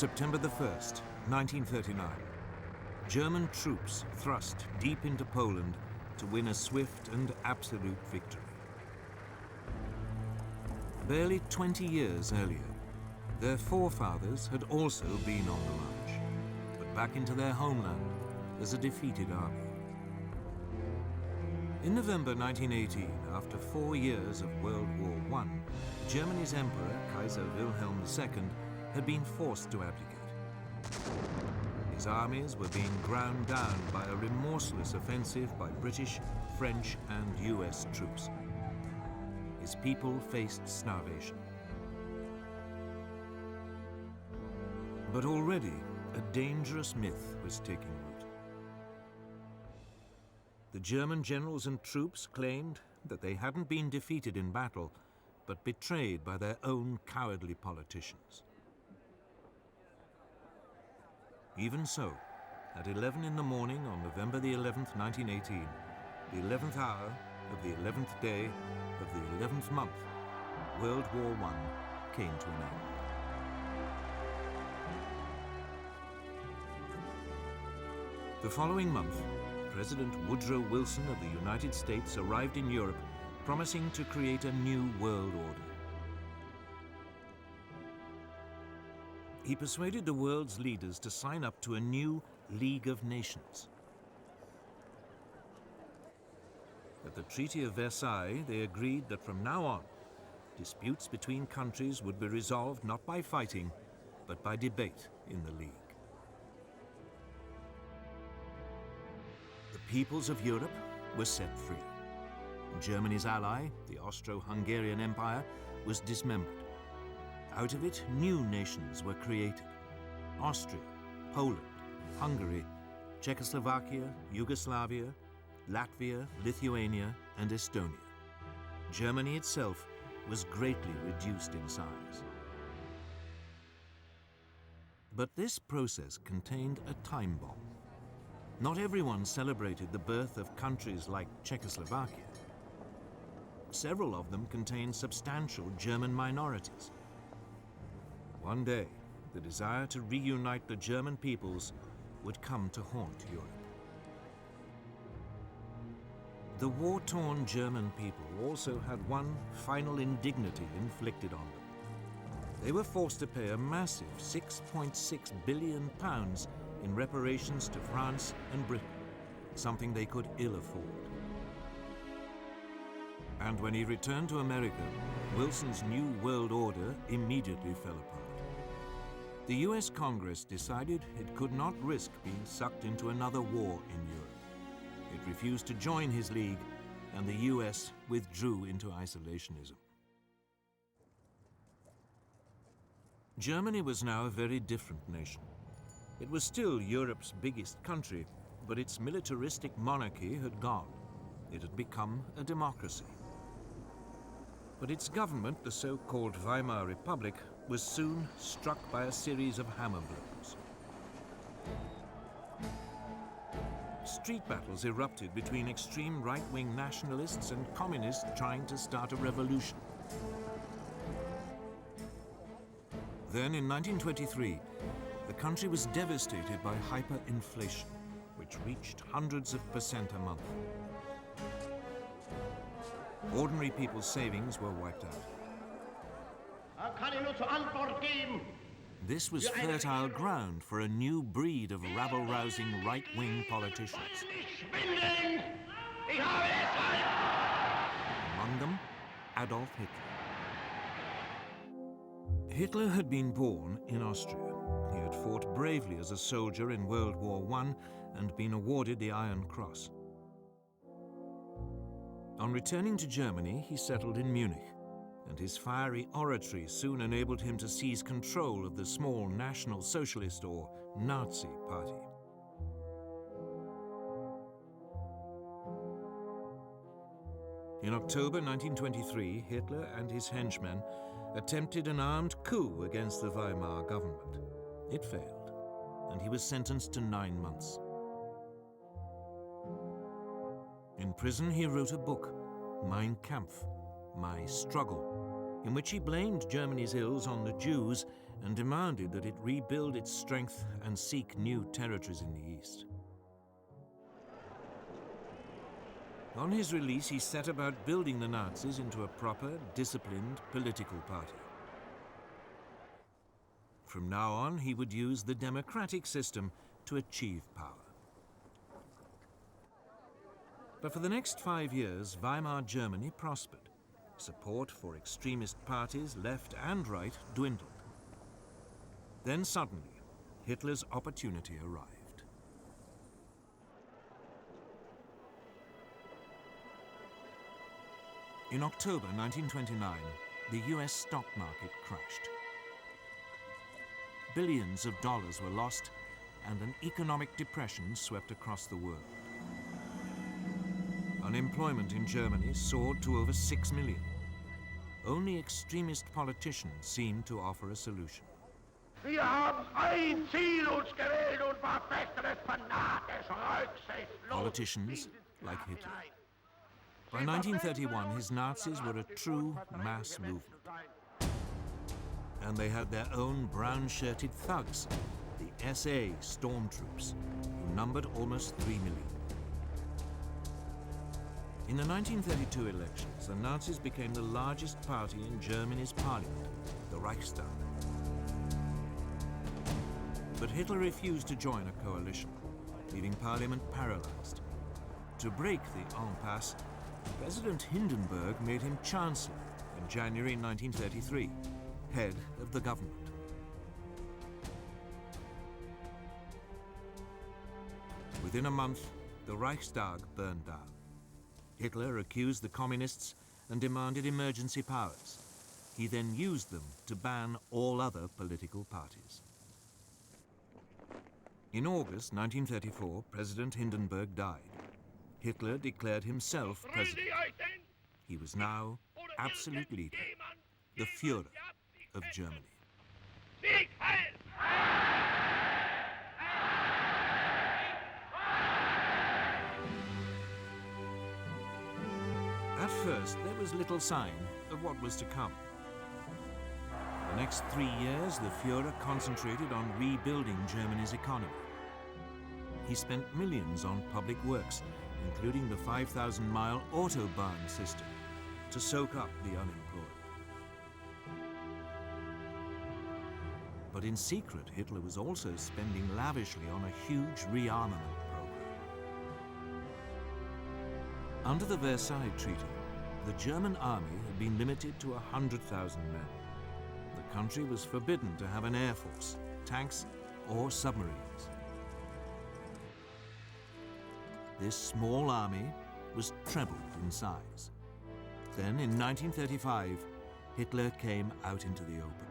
September the 1st, 1939. German troops thrust deep into Poland to win a swift and absolute victory. Barely 20 years earlier, their forefathers had also been on the march, but back into their homeland as a defeated army. In November 1918, after 4 years of World War I, Germany's Emperor, Kaiser Wilhelm II, had been forced to abdicate. His armies were being ground down by a remorseless offensive by British, French, and US troops. His people faced starvation. But already, a dangerous myth was taking root. The German generals and troops claimed that they hadn't been defeated in battle, but betrayed by their own cowardly politicians. Even so, at 11 in the morning on November the 11th, 1918, the 11th hour of the 11th day of the 11th month, World War I came to an end. The following month, President Woodrow Wilson of the United States arrived in Europe, promising to create a new world order. He persuaded the world's leaders to sign up to a new League of Nations. At the Treaty of Versailles, they agreed that from now on, disputes between countries would be resolved not by fighting, but by debate in the League. The peoples of Europe were set free. Germany's ally, the Austro-Hungarian Empire, was dismembered. Out of it, new nations were created: Austria, Poland, Hungary, Czechoslovakia, Yugoslavia, Latvia, Lithuania, and Estonia. Germany itself was greatly reduced in size. But this process contained a time bomb. Not everyone celebrated the birth of countries like Czechoslovakia. Several of them contained substantial German minorities. One day, the desire to reunite the German peoples would come to haunt Europe. The war-torn German people also had one final indignity inflicted on them. They were forced to pay a massive £6.6 billion in reparations to France and Britain, something they could ill afford. And when he returned to America, Wilson's new world order immediately fell apart. The US Congress decided it could not risk being sucked into another war in Europe. It refused to join his league, and the US withdrew into isolationism. Germany was now a very different nation. It was still Europe's biggest country, but its militaristic monarchy had gone. It had become a democracy. But its government, the so-called Weimar Republic, was soon struck by a series of hammer blows. Street battles erupted between extreme right-wing nationalists and communists trying to start a revolution. Then, in 1923, the country was devastated by hyperinflation, which reached hundreds of % a month. Ordinary people's savings were wiped out. This was fertile ground for a new breed of rabble-rousing right-wing politicians. Among them, Adolf Hitler. Hitler had been born in Austria. He had fought bravely as a soldier in World War I and been awarded the Iron Cross. On returning to Germany, he settled in Munich, and his fiery oratory soon enabled him to seize control of the small National Socialist or Nazi party. In October 1923, Hitler and his henchmen attempted an armed coup against the Weimar government. It failed, and he was sentenced to 9 months. In prison, he wrote a book, Mein Kampf, My Struggle, in which he blamed Germany's ills on the Jews and demanded that it rebuild its strength and seek new territories in the east. On his release, he set about building the Nazis into a proper, disciplined political party. From now on, he would use the democratic system to achieve power. But for the next 5 years, Weimar Germany prospered. Support for extremist parties, left and right, dwindled. Then suddenly, Hitler's opportunity arrived. In October 1929, the US stock market crashed. Billions of dollars were lost, and an economic depression swept across the world. Unemployment in Germany soared to over 6 million. Only extremist politicians seemed to offer a solution. Wir haben ein Ziel uns gewählt und verfechten es fanatisch, rücksichtslos. Politicians like Hitler. By 1931, his Nazis were a true mass movement. And they had their own brown-shirted thugs, the SA stormtroops, who numbered almost 3 million. In the 1932 elections, the Nazis became the largest party in Germany's parliament, the Reichstag. But Hitler refused to join a coalition, leaving parliament paralyzed. To break the impasse, President Hindenburg made him chancellor in January 1933, head of the government. Within a month, the Reichstag burned down. Hitler accused the communists and demanded emergency powers. He then used them to ban all other political parties. In August 1934, President Hindenburg died. Hitler declared himself president. He was now absolute leader, the Führer of Germany. At first, there was little sign of what was to come. For the next 3 years, the Führer concentrated on rebuilding Germany's economy. He spent millions on public works, including the 5,000-mile Autobahn system, to soak up the unemployed. But in secret, Hitler was also spending lavishly on a huge rearmament program. Under the Versailles Treaty, the German army had been limited to 100,000 men. The country was forbidden to have an air force, tanks, or submarines. This small army was trebled in size. Then, in 1935, Hitler came out into the open.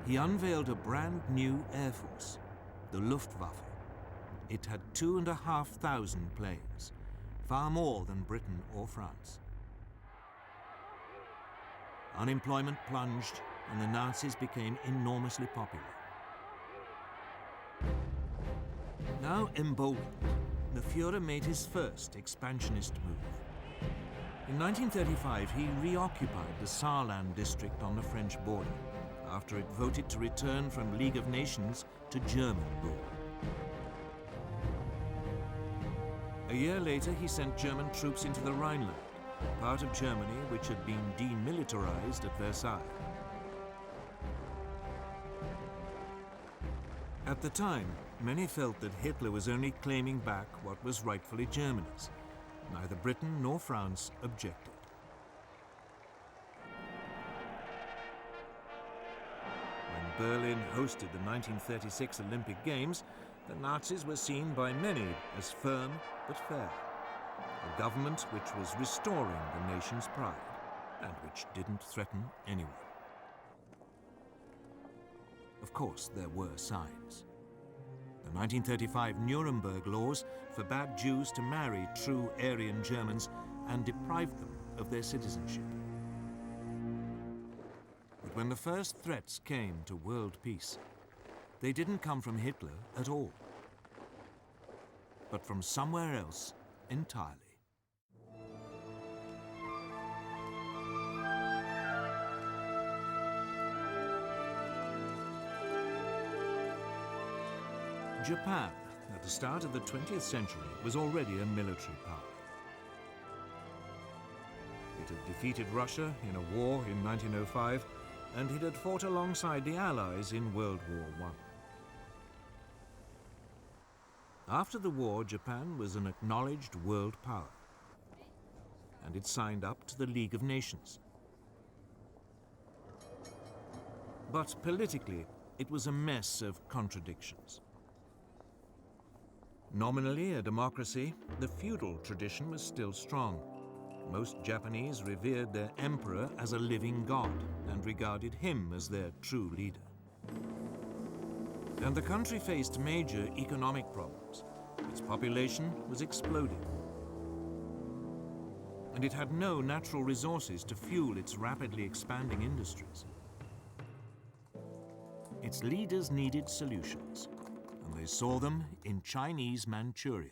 He unveiled a brand new air force, the Luftwaffe. It had 2,500 planes, far more than Britain or France. Unemployment plunged, and the Nazis became enormously popular. Now emboldened, the Führer made his first expansionist move. In 1935, he reoccupied the Saarland district on the French border, after it voted to return from League of Nations to German rule. A year later, he sent German troops into the Rhineland, part of Germany which had been demilitarized at Versailles. At the time, many felt that Hitler was only claiming back what was rightfully Germany's. Neither Britain nor France objected. When Berlin hosted the 1936 Olympic Games, the Nazis were seen by many as firm but fair. A government which was restoring the nation's pride and which didn't threaten anyone. Of course, there were signs. The 1935 Nuremberg laws forbade Jews to marry true Aryan Germans and deprived them of their citizenship. But when the first threats came to world peace, they didn't come from Hitler at all, but from somewhere else entirely. Japan, at the start of the 20th century, was already a military power. It had defeated Russia in a war in 1905, and it had fought alongside the Allies in World War I. After the war, Japan was an acknowledged world power, and it signed up to the League of Nations. But politically, it was a mess of contradictions. Nominally a democracy, the feudal tradition was still strong. Most Japanese revered their emperor as a living god and regarded him as their true leader. And the country faced major economic problems. Its population was exploding. And it had no natural resources to fuel its rapidly expanding industries. Its leaders needed solutions, and they saw them in Chinese Manchuria.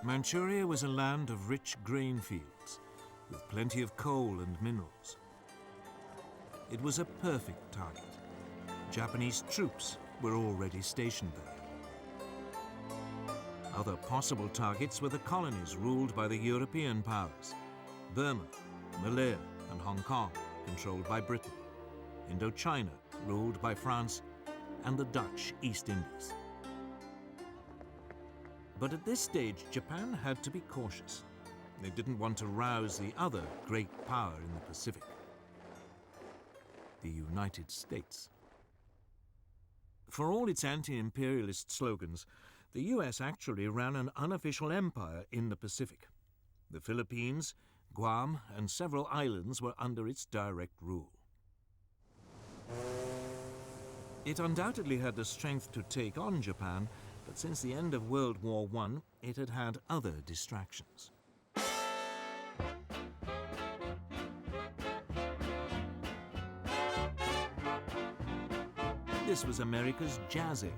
Manchuria was a land of rich grain fields, with plenty of coal and minerals. It was a perfect target. Japanese troops were already stationed there. Other possible targets were the colonies ruled by the European powers: Burma, Malaya, and Hong Kong, controlled by Britain; Indochina, ruled by France; and the Dutch East Indies. But at this stage, Japan had to be cautious. They didn't want to rouse the other great power in the Pacific, the United States. For all its anti-imperialist slogans, the US actually ran an unofficial empire in the Pacific. The Philippines, Guam, and several islands were under its direct rule. It undoubtedly had the strength to take on Japan, but since the end of World War I, it had had other distractions. This was America's Jazz Age.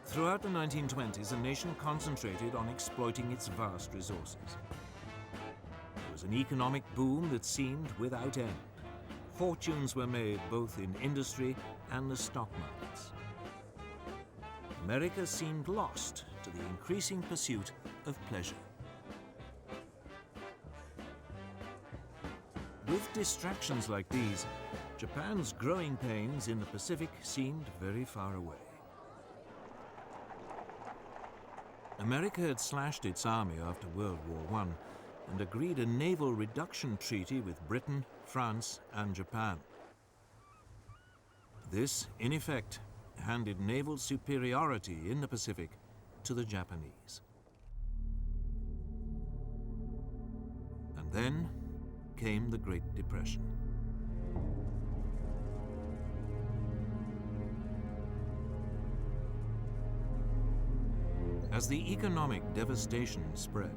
Throughout the 1920s, the nation concentrated on exploiting its vast resources. There was an economic boom that seemed without end. Fortunes were made both in industry and the stock markets. America seemed lost to the increasing pursuit of pleasure. With distractions like these, Japan's growing pains in the Pacific seemed very far away. America had slashed its army after World War I and agreed a naval reduction treaty with Britain, France, and Japan. This, in effect, handed naval superiority in the Pacific to the Japanese. And then came the Great Depression. As the economic devastation spread,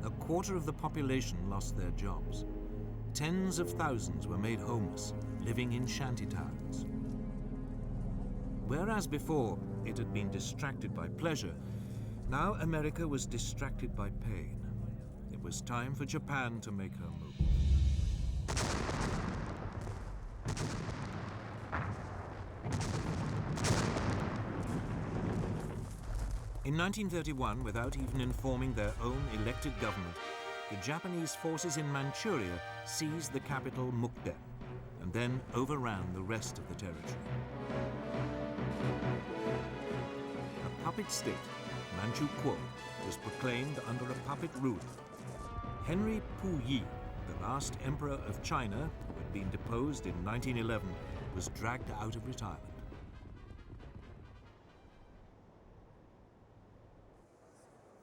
a quarter of the population lost their jobs. Tens of thousands were made homeless, living in shantytowns. Whereas before it had been distracted by pleasure, now America was distracted by pain. It was time for Japan to make her move. In 1931, without even informing their own elected government, the Japanese forces in Manchuria seized the capital Mukden and then overran the rest of the territory. A puppet state, Manchukuo, was proclaimed under a puppet ruler. Henry Puyi, the last emperor of China, who had been deposed in 1911, was dragged out of retirement.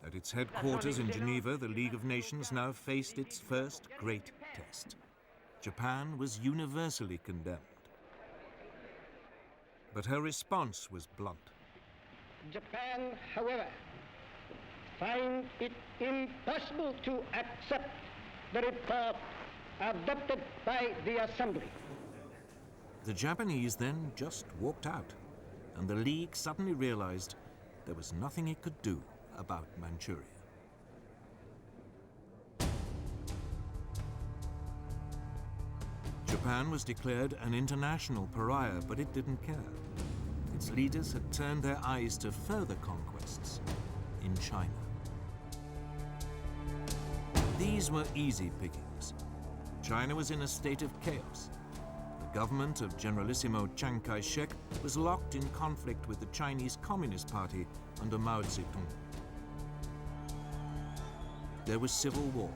At its headquarters in Geneva, the League of Nations now faced its first great test. Japan was universally condemned. But her response was blunt. Japan, however, finds it impossible to accept the report adopted by the Assembly. The Japanese then just walked out, and the League suddenly realized there was nothing it could do about Manchuria. Japan was declared an international pariah, but it didn't care. Its leaders had turned their eyes to further conquests in China. These were easy pickings. China was in a state of chaos. The government of Generalissimo Chiang Kai-shek was locked in conflict with the Chinese Communist Party under Mao Zedong. There was civil war.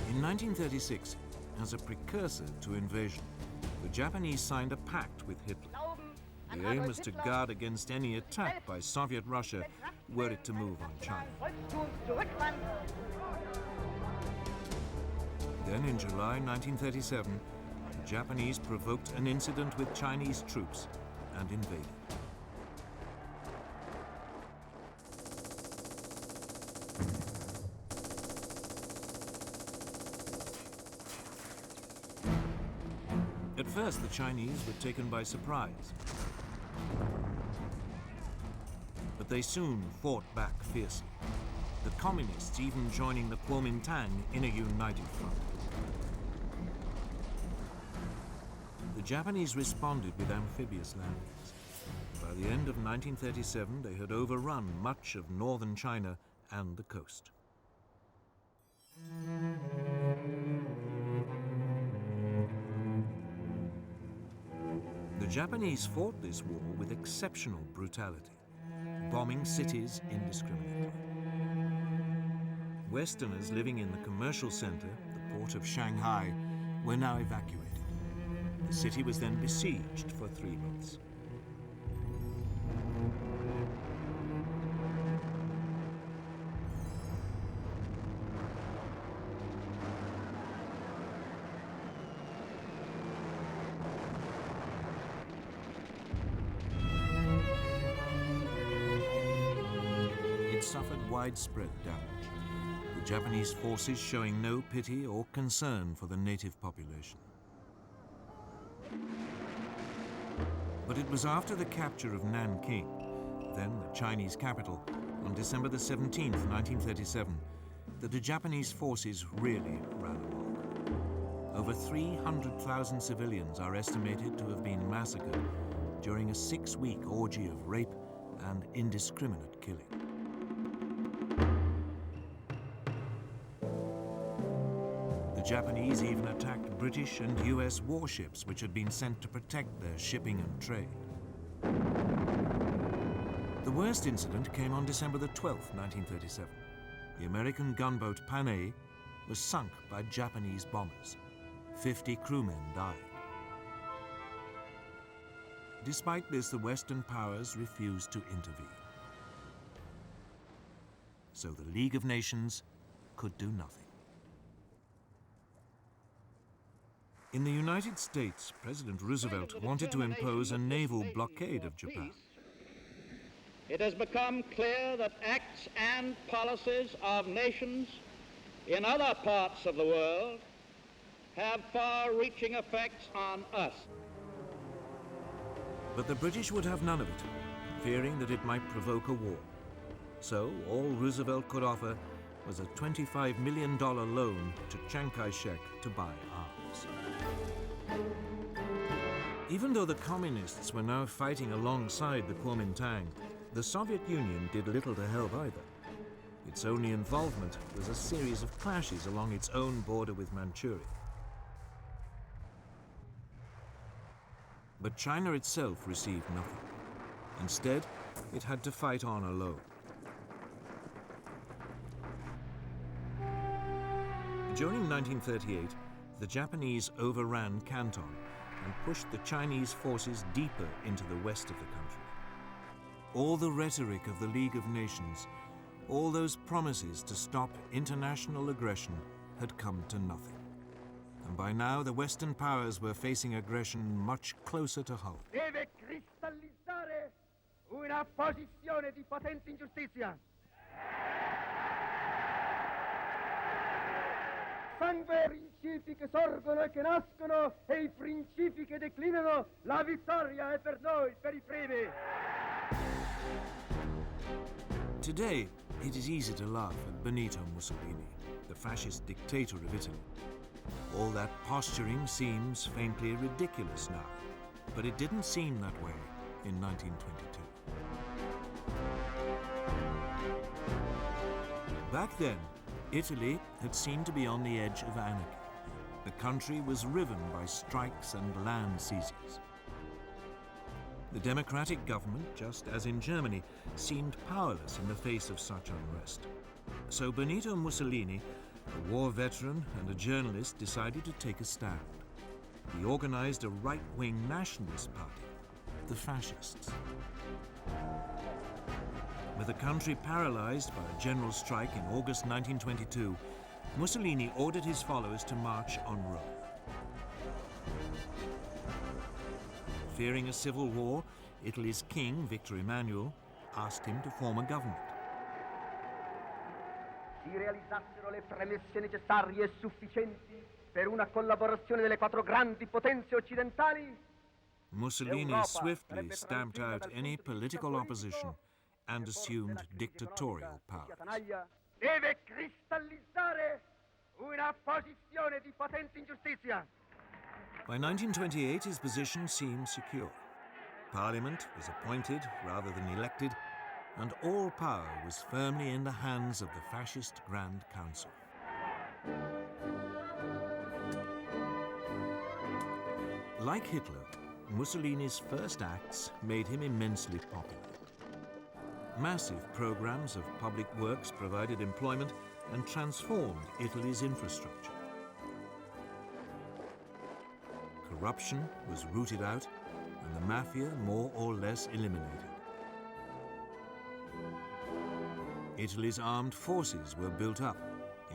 In 1936, as a precursor to invasion, the Japanese signed a pact with Hitler. The aim was to guard against any attack by Soviet Russia were it to move on China. Then in July 1937, the Japanese provoked an incident with Chinese troops and invaded. At first, the Chinese were taken by surprise. But they soon fought back fiercely, the Communists even joining the Kuomintang in a united front. The Japanese responded with amphibious landings. By the end of 1937, they had overrun much of northern China and the coast. The Japanese fought this war with exceptional brutality, bombing cities indiscriminately. Westerners living in the commercial center, the port of Shanghai, were now evacuated. The city was then besieged for 3 months. It suffered widespread damage, the Japanese forces showing no pity or concern for the native population. But it was after the capture of Nanking, then the Chinese capital, on December the 17th, 1937, that the Japanese forces really ran amok. Over 300,000 civilians are estimated to have been massacred during a 6-week orgy of rape and indiscriminate killing. The Japanese even attacked British and US warships which had been sent to protect their shipping and trade. The worst incident came on December the 12th, 1937. The American gunboat Panay was sunk by Japanese bombers. 50 crewmen died. Despite this, the Western powers refused to intervene. So the League of Nations could do nothing. In the United States, President Roosevelt wanted to impose a naval blockade of Japan. It has become clear that acts and policies of nations in other parts of the world have far-reaching effects on us. But the British would have none of it, fearing that it might provoke a war. So all Roosevelt could offer was a $25 million loan to Chiang Kai-shek to buy arms. Even though the communists were now fighting alongside the Kuomintang, the Soviet Union did little to help either. Its only involvement was a series of clashes along its own border with Manchuria. But China itself received nothing. Instead, it had to fight on alone. During 1938, the Japanese overran Canton and pushed the Chinese forces deeper into the west of the country. All the rhetoric of the League of Nations, all those promises to stop international aggression had come to nothing. And by now, the Western powers were facing aggression much closer to home. Deve cristallizzare una posizione di potente ingiustizia. Sangue i principi che sorgono e che nascono e i principi che declinano, la vittoria è per noi, per i primi. Today, It is easy to laugh at Benito Mussolini, the fascist dictator of Italy. All that posturing seems faintly ridiculous now, but it didn't seem that way in 1922. Back then, Italy had seemed to be on the edge of anarchy. The country was riven by strikes and land seizures. The democratic government, just as in Germany, seemed powerless in the face of such unrest. So Benito Mussolini, a war veteran and a journalist, decided to take a stand. He organized a right-wing nationalist party, the Fascists. With the country paralyzed by a general strike in August 1922, Mussolini ordered his followers to march on Rome. Fearing a civil war, Italy's king, Victor Emmanuel, asked him to form a government. Si realizzassero le premesse necessarie e sufficienti per una collaborazione delle quattro grandi potenze occidentali, Mussolini swiftly stamped out any political opposition and assumed dictatorial powers. deve cristallizzare una posizione di potente ingiustizia. By 1928, his position seemed secure. Parliament was appointed rather than elected, and all power was firmly in the hands of the fascist Grand Council. Like Hitler, Mussolini's first acts made him immensely popular. Massive programs of public works provided employment and transformed Italy's infrastructure. Corruption was rooted out and the mafia more or less eliminated. Italy's armed forces were built up,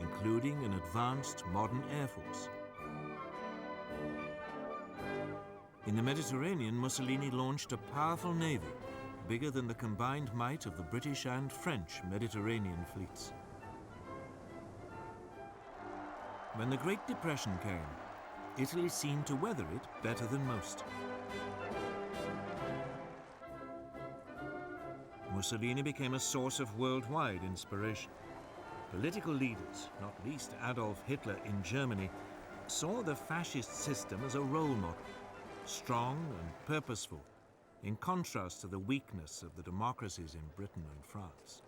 including an advanced modern air force. In the Mediterranean, Mussolini launched a powerful navy, bigger than the combined might of the British and French Mediterranean fleets. When the Great Depression came, Italy seemed to weather it better than most. Mussolini became a source of worldwide inspiration. Political leaders, not least Adolf Hitler in Germany, saw the fascist system as a role model, strong and purposeful, in contrast to the weakness of the democracies in Britain and France.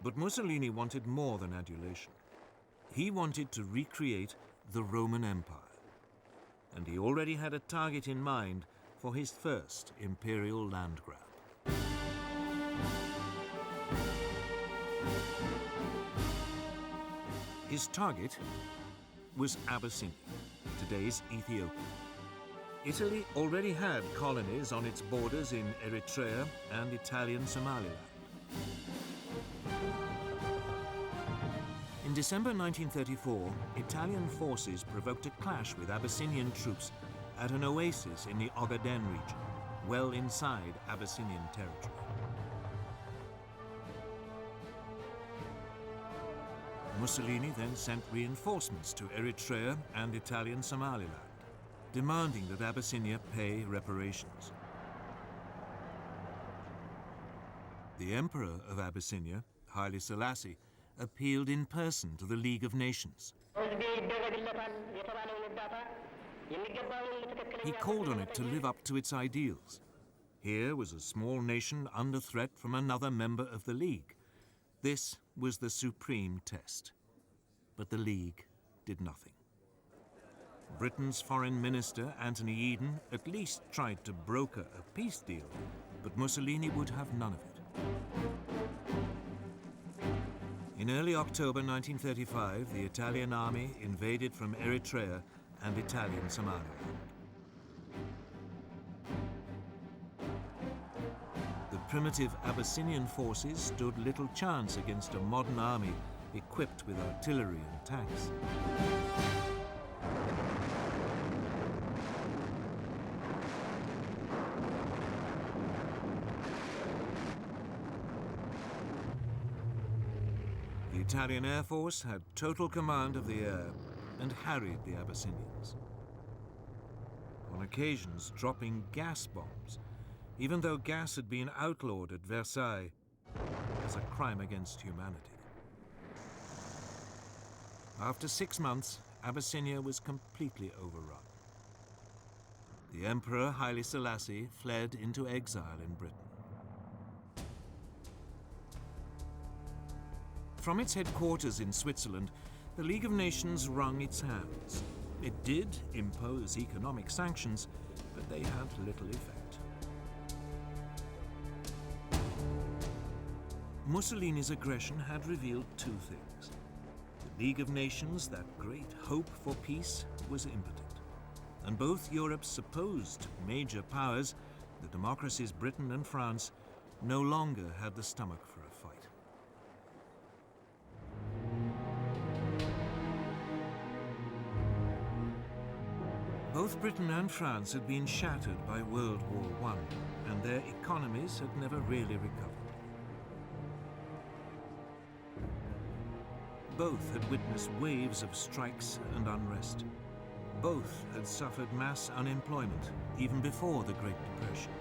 But Mussolini wanted more than adulation. He wanted to recreate the Roman Empire, and he already had a target in mind for his first imperial land grab. His target was Abyssinia, today's Ethiopia. Italy already had colonies on its borders in Eritrea and Italian Somaliland. In December 1934, Italian forces provoked a clash with Abyssinian troops at an oasis in the Ogaden region, well inside Abyssinian territory. Mussolini then sent reinforcements to Eritrea and Italian Somaliland, demanding that Abyssinia pay reparations. The Emperor of Abyssinia, Haile Selassie, appealed in person to the League of Nations. He called on it to live up to its ideals. Here was a small nation under threat from another member of the League. This was the supreme test. But the League did nothing. Britain's Foreign Minister, Anthony Eden, at least tried to broker a peace deal, but Mussolini would have none of it. In early October 1935, the Italian army invaded from Eritrea and Italian Somaliland. The primitive Abyssinian forces stood little chance against a modern army equipped with artillery and tanks. The Italian Air Force had total command of the air and harried the Abyssinians, on occasions dropping gas bombs, even though gas had been outlawed at Versailles. A as a crime against humanity. After 6 months, Abyssinia was completely overrun. The Emperor Haile Selassie fled into exile in Britain. From its headquarters in Switzerland, the League of Nations wrung its hands. It did impose economic sanctions, but they had little effect. Mussolini's aggression had revealed 2 things. The League of Nations, that great hope for peace, was impotent. And both Europe's supposed major powers, the democracies Britain and France, no longer had the stomach for a fight. Both Britain and France had been shattered by World War I, and their economies had never really recovered. Both had witnessed waves of strikes and unrest. Both had suffered mass unemployment even before the Great Depression.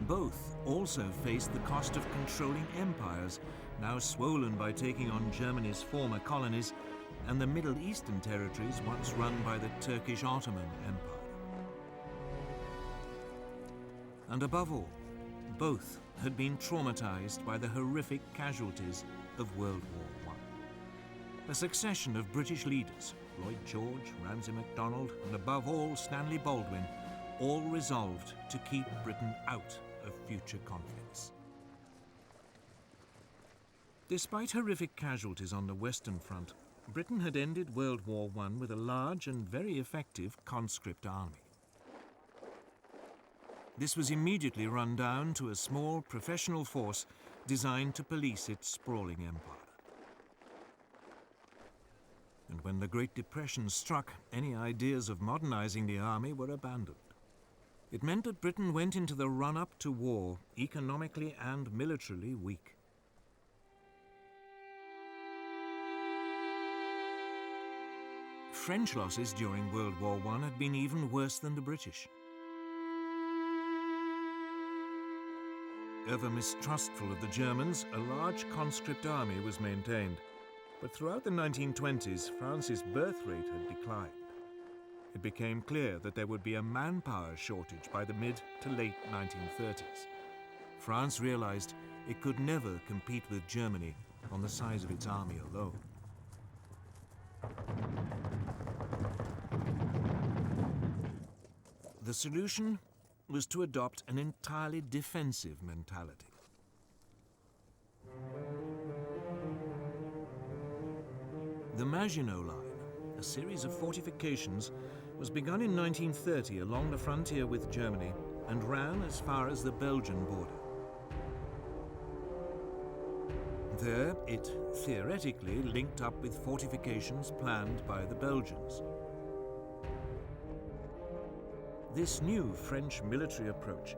Both also faced the cost of controlling empires, now swollen by taking on Germany's former colonies and the Middle Eastern territories once run by the Turkish Ottoman Empire. And above all, both had been traumatized by the horrific casualties of World War I. A succession of British leaders, Lloyd George, Ramsay MacDonald, and above all Stanley Baldwin, all resolved to keep Britain out of future conflicts. Despite horrific casualties on the Western Front, Britain had ended World War I with a large and very effective conscript army. This was immediately run down to a small professional force designed to police its sprawling empire. And when the Great Depression struck, any ideas of modernizing the army were abandoned. It meant that Britain went into the run-up to war economically and militarily weak. French losses during World War I had been even worse than the British. Ever mistrustful of the Germans, a large conscript army was maintained. But throughout the 1920s, France's birth rate had declined. It became clear that there would be a manpower shortage by the mid to late 1930s. France realized it could never compete with Germany on the size of its army alone. The solution was to adopt an entirely defensive mentality. The Maginot Line, a series of fortifications, was begun in 1930 along the frontier with Germany and ran as far as the Belgian border. There, it theoretically linked up with fortifications planned by the Belgians. This new French military approach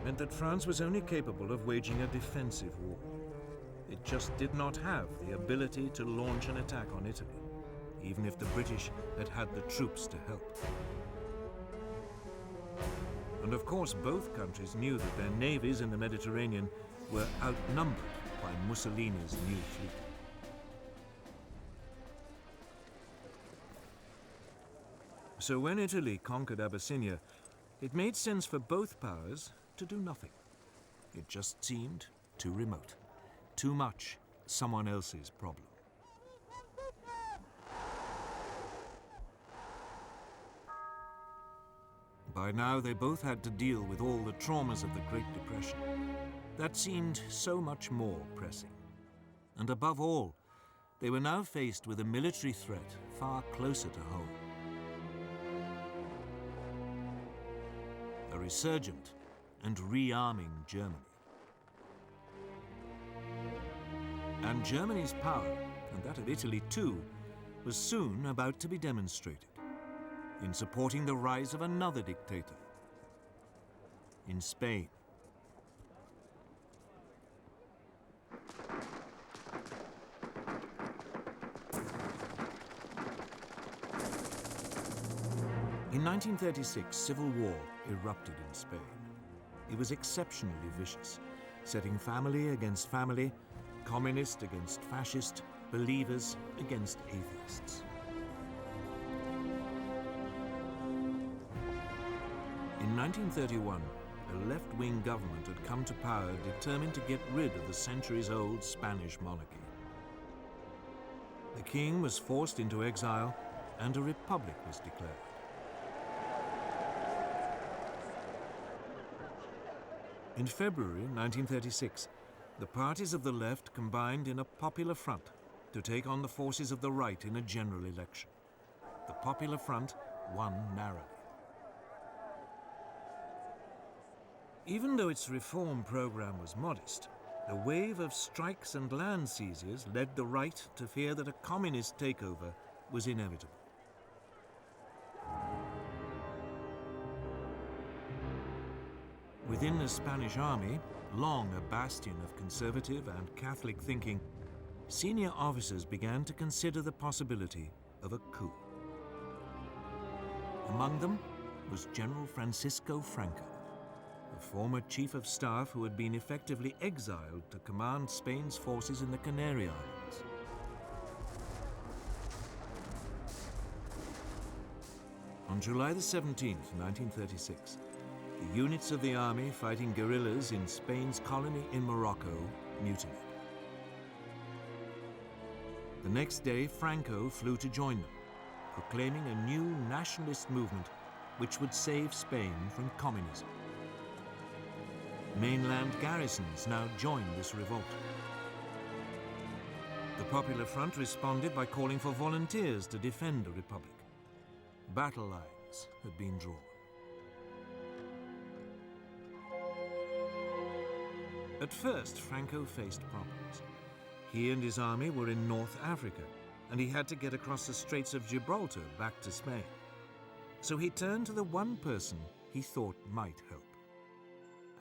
meant that France was only capable of waging a defensive war. It just did not have the ability to launch an attack on Italy, even if the British had had the troops to help. And of course, both countries knew that their navies in the Mediterranean were outnumbered by Mussolini's new fleet. So when Italy conquered Abyssinia, it made sense for both powers to do nothing. It just seemed too remote, too much someone else's problem. By now, they both had to deal with all the traumas of the Great Depression. That seemed so much more pressing. And above all, they were now faced with a military threat far closer to home. A resurgent and rearming Germany. And Germany's power, and that of Italy too, was soon about to be demonstrated in supporting the rise of another dictator in Spain. In 1936, civil war erupted in Spain. He was exceptionally vicious, setting family against family, communist against fascist, believers against atheists. In 1931, a left-wing government had come to power determined to get rid of the centuries-old Spanish monarchy. The king was forced into exile and a republic was declared. In February 1936, the parties of the left combined in a popular front to take on the forces of the right in a general election. The Popular Front won narrowly. Even though its reform program was modest, the wave of strikes and land seizures led the right to fear that a communist takeover was inevitable. Within the Spanish army, long a bastion of conservative and Catholic thinking, senior officers began to consider the possibility of a coup. Among them was General Francisco Franco, a former chief of staff who had been effectively exiled to command Spain's forces in the Canary Islands. On July the 17th, 1936, the units of the army fighting guerrillas in Spain's colony in Morocco mutinied. The next day, Franco flew to join them, proclaiming a new nationalist movement which would save Spain from communism. Mainland garrisons now joined this revolt. The Popular Front responded by calling for volunteers to defend the Republic. Battle lines had been drawn. At first, Franco faced problems. He and his army were in North Africa, and he had to get across the Straits of Gibraltar back to Spain. So he turned to the one person he thought might help: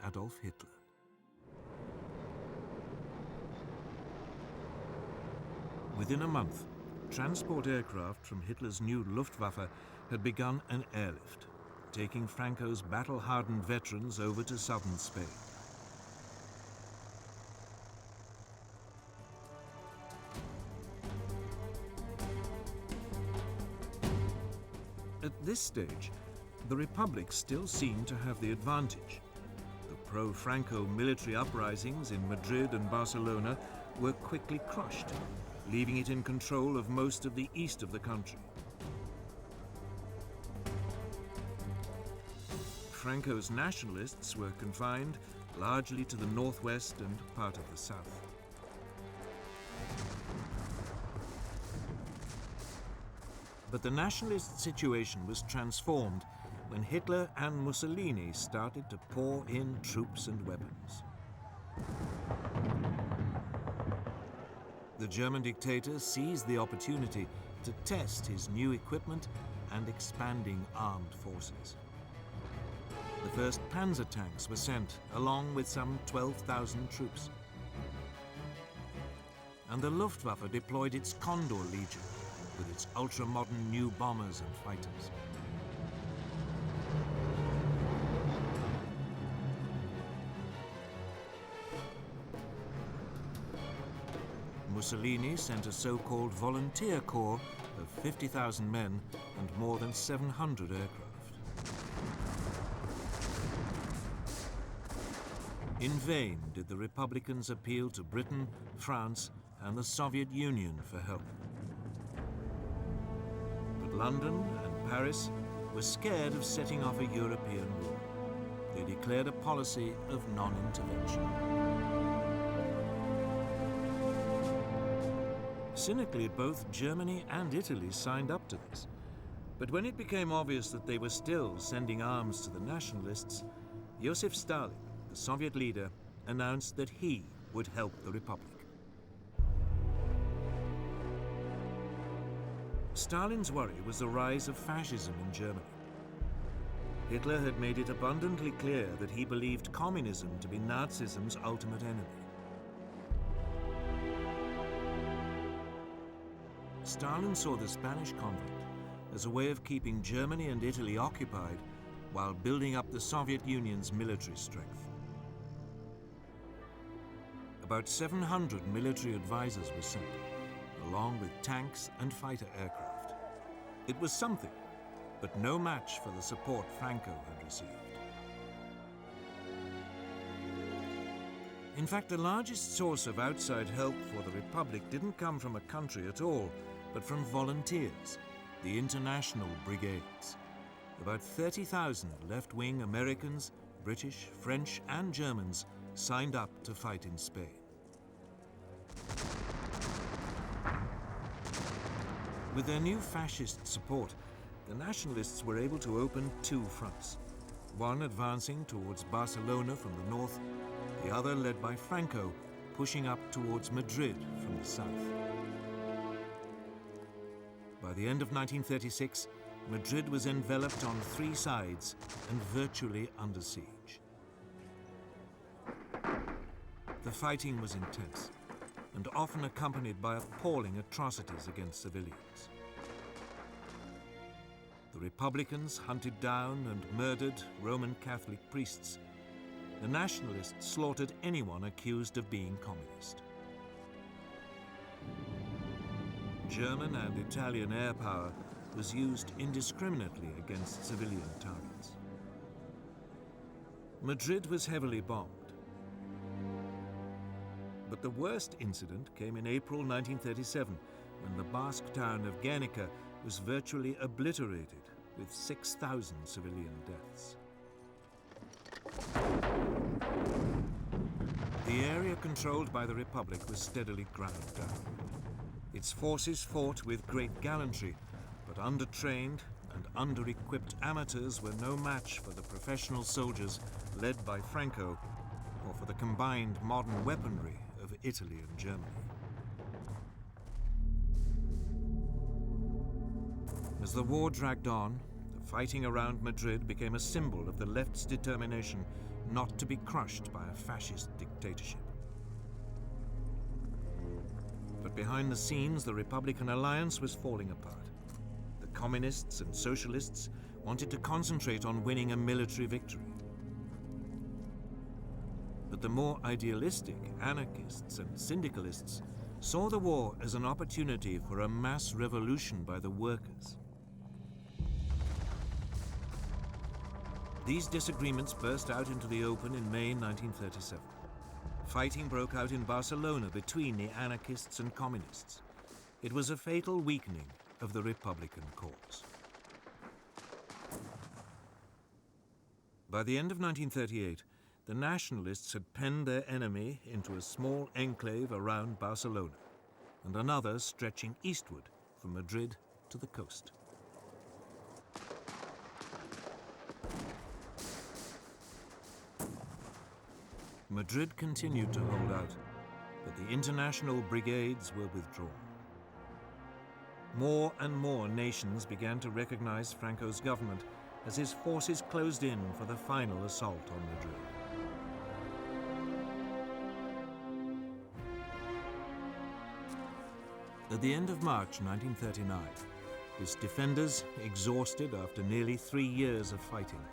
Adolf Hitler. Within a month, transport aircraft from Hitler's new Luftwaffe had begun an airlift, taking Franco's battle-hardened veterans over to southern Spain. At this stage, the Republic still seemed to have the advantage. The pro-Franco military uprisings in Madrid and Barcelona were quickly crushed, leaving it in control of most of the east of the country. Franco's nationalists were confined largely to the northwest and part of the south. But the nationalist situation was transformed when Hitler and Mussolini started to pour in troops and weapons. The German dictator seized the opportunity to test his new equipment and expanding armed forces. The first Panzer tanks were sent, along with some 12,000 troops. And the Luftwaffe deployed its Condor Legion, with its ultra-modern new bombers and fighters. Mussolini sent a so-called volunteer corps of 50,000 men and more than 700 aircraft. In vain did the Republicans appeal to Britain, France, and the Soviet Union for help. But London and Paris were scared of setting off a European war. They declared a policy of non-intervention. Cynically, both Germany and Italy signed up to this. But when it became obvious that they were still sending arms to the nationalists, Joseph Stalin, the Soviet leader, announced that he would help the Republic. Stalin's worry was the rise of fascism in Germany. Hitler had made it abundantly clear that he believed communism to be Nazism's ultimate enemy. Stalin saw the Spanish conflict as a way of keeping Germany and Italy occupied while building up the Soviet Union's military strength. About 700 military advisors were sent, along with tanks and fighter aircraft. It was something, but no match for the support Franco had received. In fact, the largest source of outside help for the Republic didn't come from a country at all, but from volunteers, the International Brigades. About 30,000 left-wing Americans, British, French, and Germans signed up to fight in Spain. With their new fascist support, the nationalists were able to open two fronts, one advancing towards Barcelona from the north, the other led by Franco, pushing up towards Madrid from the south. By the end of 1936, Madrid was enveloped on three sides and virtually under siege. The fighting was intense and often accompanied by appalling atrocities against civilians. The Republicans hunted down and murdered Roman Catholic priests. The nationalists slaughtered anyone accused of being communist. German and Italian air power was used indiscriminately against civilian targets. Madrid was heavily bombed. But the worst incident came in April 1937, when the Basque town of Guernica was virtually obliterated, with 6,000 civilian deaths. The area controlled by the Republic was steadily ground down. Its forces fought with great gallantry, but undertrained and under-equipped amateurs were no match for the professional soldiers led by Franco, or for the combined modern weaponry of Italy and Germany. As the war dragged on, the fighting around Madrid became a symbol of the left's determination not to be crushed by a fascist dictatorship. But behind the scenes, the Republican alliance was falling apart. The communists and socialists wanted to concentrate on winning a military victory. But the more idealistic anarchists and syndicalists saw the war as an opportunity for a mass revolution by the workers. These disagreements burst out into the open in May 1937. Fighting broke out in Barcelona between the anarchists and communists. It was a fatal weakening of the Republican cause. By the end of 1938, the nationalists had penned their enemy into a small enclave around Barcelona, and another stretching eastward from Madrid to the coast. Madrid continued to hold out, but the international brigades were withdrawn. More and more nations began to recognize Franco's government as his forces closed in for the final assault on Madrid. At the end of March 1939, its defenders, exhausted after nearly 3 years of fighting,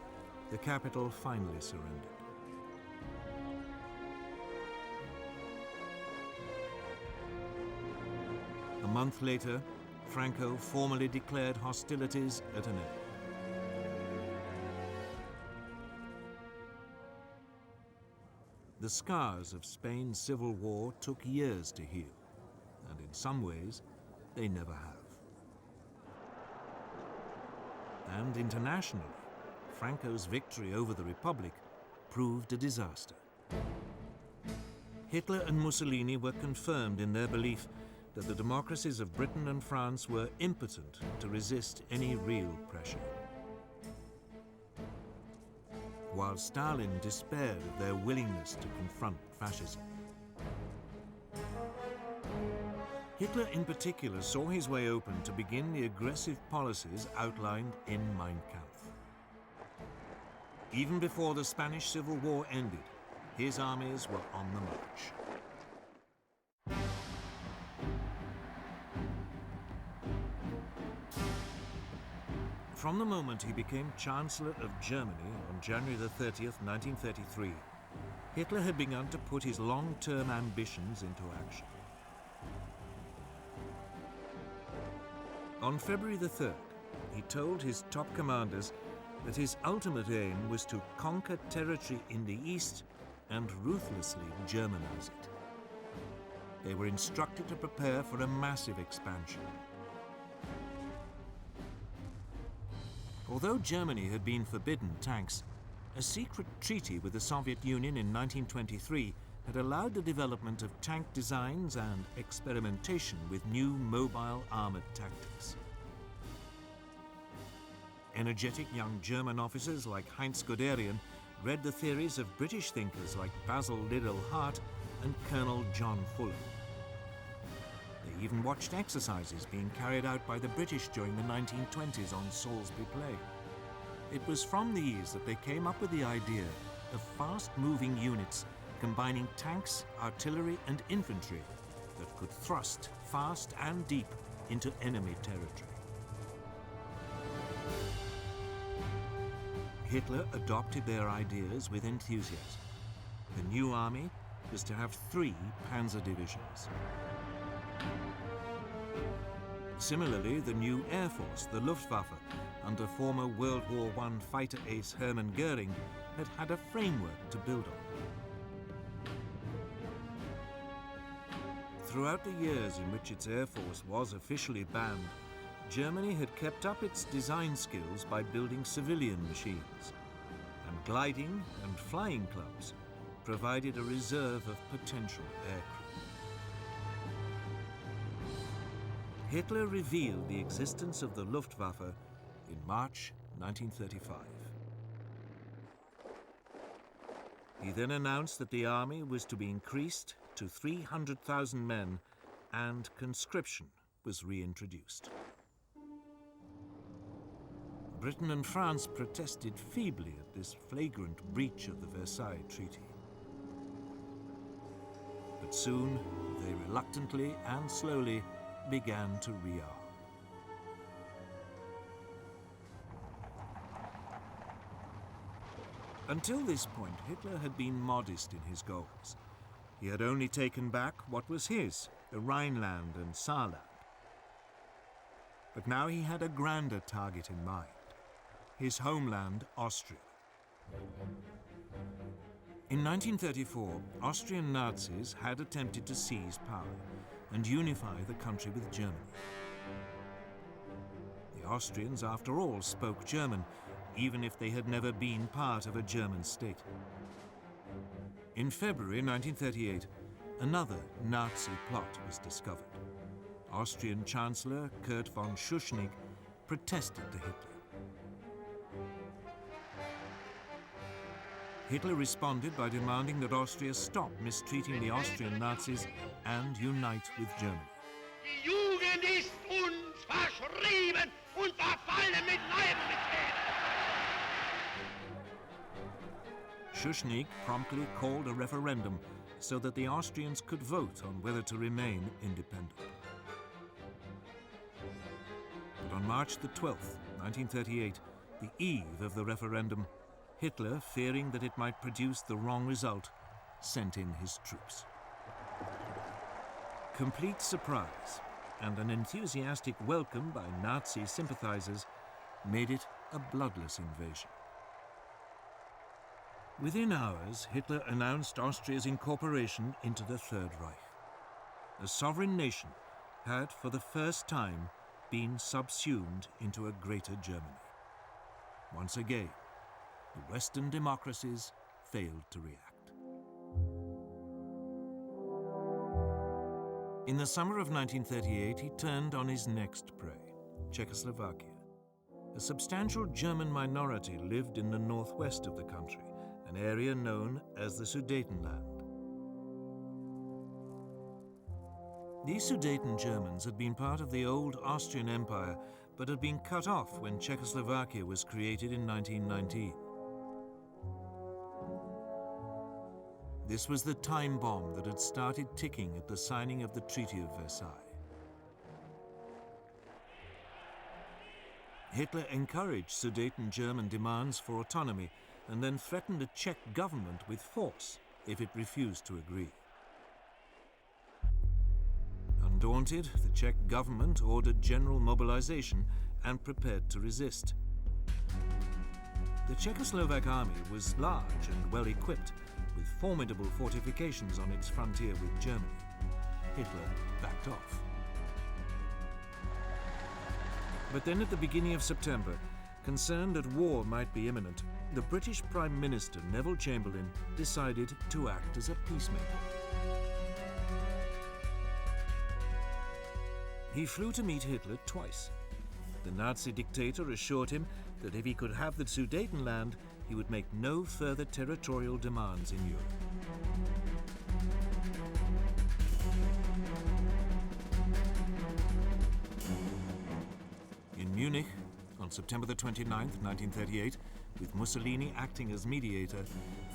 the capital finally surrendered. A month later, Franco formally declared hostilities at an end. The scars of Spain's civil war took years to heal, and in some ways, they never have. And internationally, Franco's victory over the Republic proved a disaster. Hitler and Mussolini were confirmed in their belief that the democracies of Britain and France were impotent to resist any real pressure. While Stalin despaired of their willingness to confront fascism. Hitler in particular saw his way open to begin the aggressive policies outlined in Mein Kampf. Even before the Spanish Civil War ended, his armies were on the march. From the moment he became Chancellor of Germany on January the 30th, 1933, Hitler had begun to put his long-term ambitions into action. On February the 3rd, he told his top commanders that his ultimate aim was to conquer territory in the east and ruthlessly Germanize it. They were instructed to prepare for a massive expansion. Although Germany had been forbidden tanks, a secret treaty with the Soviet Union in 1923 had allowed the development of tank designs and experimentation with new mobile armored tactics. Energetic young German officers like Heinz Guderian read the theories of British thinkers like Basil Liddell Hart and Colonel John Fuller. They even watched exercises being carried out by the British during the 1920s on Salisbury Plain. It was from these that they came up with the idea of fast-moving units combining tanks, artillery and infantry that could thrust fast and deep into enemy territory. Hitler adopted their ideas with enthusiasm. The new army was to have 3 panzer divisions. Similarly, the new Air Force, the Luftwaffe, under former World War I fighter ace Hermann Goering, had a framework to build on. Throughout the years in which its Air Force was officially banned, Germany had kept up its design skills by building civilian machines, and gliding and flying clubs provided a reserve of potential aircraft. Hitler revealed the existence of the Luftwaffe in March 1935. He then announced that the army was to be increased to 300,000 men and conscription was reintroduced. Britain and France protested feebly at this flagrant breach of the Versailles Treaty. But soon they reluctantly and slowly began to rearm. Until this point, Hitler had been modest in his goals. He had only taken back what was his, the Rhineland and Saarland. But now he had a grander target in mind, his homeland, Austria. In 1934, Austrian Nazis had attempted to seize power and unify the country with Germany. The Austrians, after all, spoke German, even if they had never been part of a German state. In February 1938, another Nazi plot was discovered. Austrian Chancellor Kurt von Schuschnigg protested to Hitler. Hitler responded by demanding that Austria stop mistreating the Austrian Nazis and unite with Germany. Die Jugend ist uns verschrieben und verfallen mit Leib und Seele. Schuschnigg promptly called a referendum so that the Austrians could vote on whether to remain independent. But on March the 12th, 1938, the eve of the referendum, Hitler, fearing that it might produce the wrong result, sent in his troops. Complete surprise and an enthusiastic welcome by Nazi sympathizers made it a bloodless invasion. Within hours, Hitler announced Austria's incorporation into the Third Reich. A sovereign nation had, for the first time, been subsumed into a greater Germany. Once again, the Western democracies failed to react. In the summer of 1938, he turned on his next prey, Czechoslovakia. A substantial German minority lived in the northwest of the country, an area known as the Sudetenland. These Sudeten Germans had been part of the old Austrian Empire, but had been cut off when Czechoslovakia was created in 1919. This was the time bomb that had started ticking at the signing of the Treaty of Versailles. Hitler encouraged Sudeten German demands for autonomy and then threatened the Czech government with force if it refused to agree. Undaunted, the Czech government ordered general mobilization and prepared to resist. The Czechoslovak army was large and well equipped, with formidable fortifications on its frontier with Germany. Hitler backed off. But then at the beginning of September, concerned that war might be imminent, the British Prime Minister Neville Chamberlain decided to act as a peacemaker. He flew to meet Hitler twice. The Nazi dictator assured him that if he could have the Sudetenland, he would make no further territorial demands in Europe. In Munich, on September the 29th, 1938, with Mussolini acting as mediator,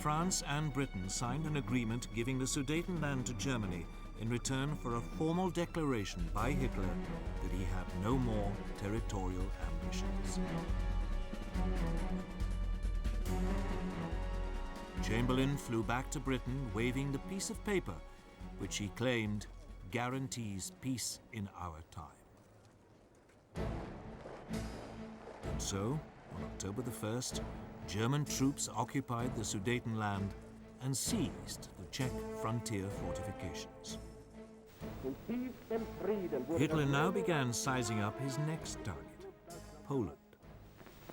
France and Britain signed an agreement giving the Sudetenland to Germany in return for a formal declaration by Hitler that he had no more territorial ambitions. Chamberlain flew back to Britain waving the piece of paper which he claimed guarantees peace in our time. And so, on October the 1st, German troops occupied the Sudetenland and seized the Czech frontier fortifications. Hitler now began sizing up his next target, Poland.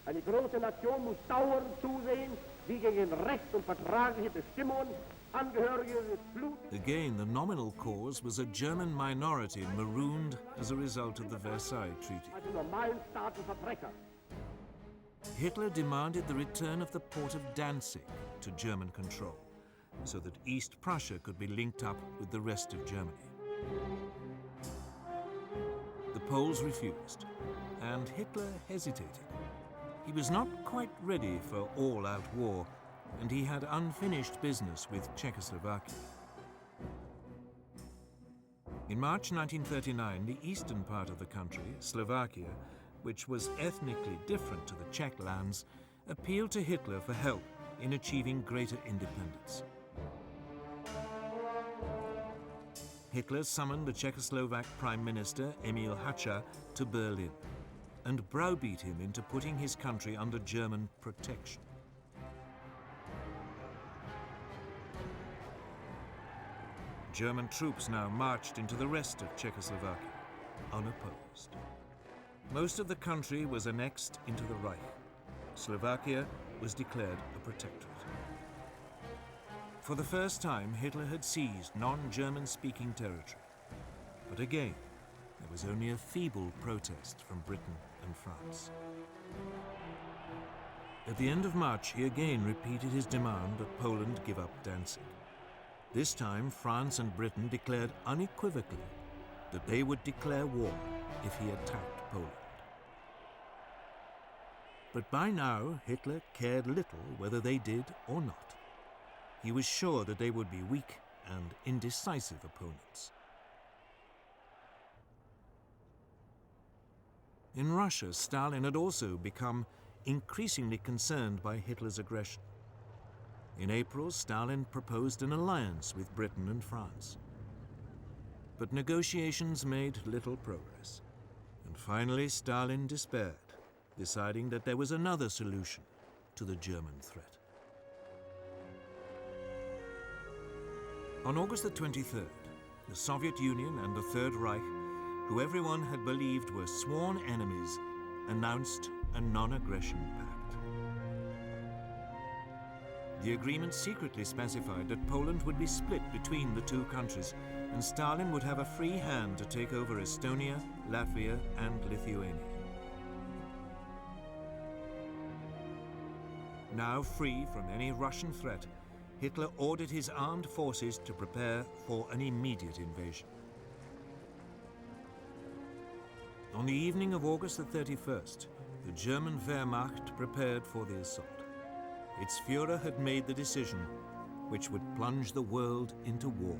Eine große Nation muss dauernd zusehen, wie gegen Recht und vertragliche Bestimmungen Angehörige des Blutes. Again, the nominal cause was a German minority marooned as a result of the Versailles Treaty. Als normalen Staatenverbrecher. Hitler demanded the return of the port of Danzig to German control, so that East Prussia could be linked up with the rest of Germany. The Poles refused, and Hitler hesitated. He was not quite ready for all-out war, and he had unfinished business with Czechoslovakia. In March 1939, the eastern part of the country, Slovakia, which was ethnically different to the Czech lands, appealed to Hitler for help in achieving greater independence. Hitler summoned the Czechoslovak Prime Minister Emil Hácha to Berlin and browbeat him into putting his country under German protection. German troops now marched into the rest of Czechoslovakia, unopposed. Most of the country was annexed into the Reich. Slovakia was declared a protectorate. For the first time, Hitler had seized non-German-speaking territory. But again, there was only a feeble protest from Britain and France. At the end of March, he again repeated his demand that Poland give up Danzig. This time, France and Britain declared unequivocally that they would declare war if he attacked Poland. But by now, Hitler cared little whether they did or not. He was sure that they would be weak and indecisive opponents. In Russia, Stalin had also become increasingly concerned by Hitler's aggression. In April, Stalin proposed an alliance with Britain and France. But negotiations made little progress. And finally, Stalin despaired, deciding that there was another solution to the German threat. On August the 23rd, the Soviet Union and the Third Reich, who everyone had believed were sworn enemies, announced a non-aggression pact. The agreement secretly specified that Poland would be split between the two countries, and Stalin would have a free hand to take over Estonia, Latvia, and Lithuania. Now free from any Russian threat, Hitler ordered his armed forces to prepare for an immediate invasion. On the evening of August the 31st, the German Wehrmacht prepared for the assault. Its Führer had made the decision which would plunge the world into war.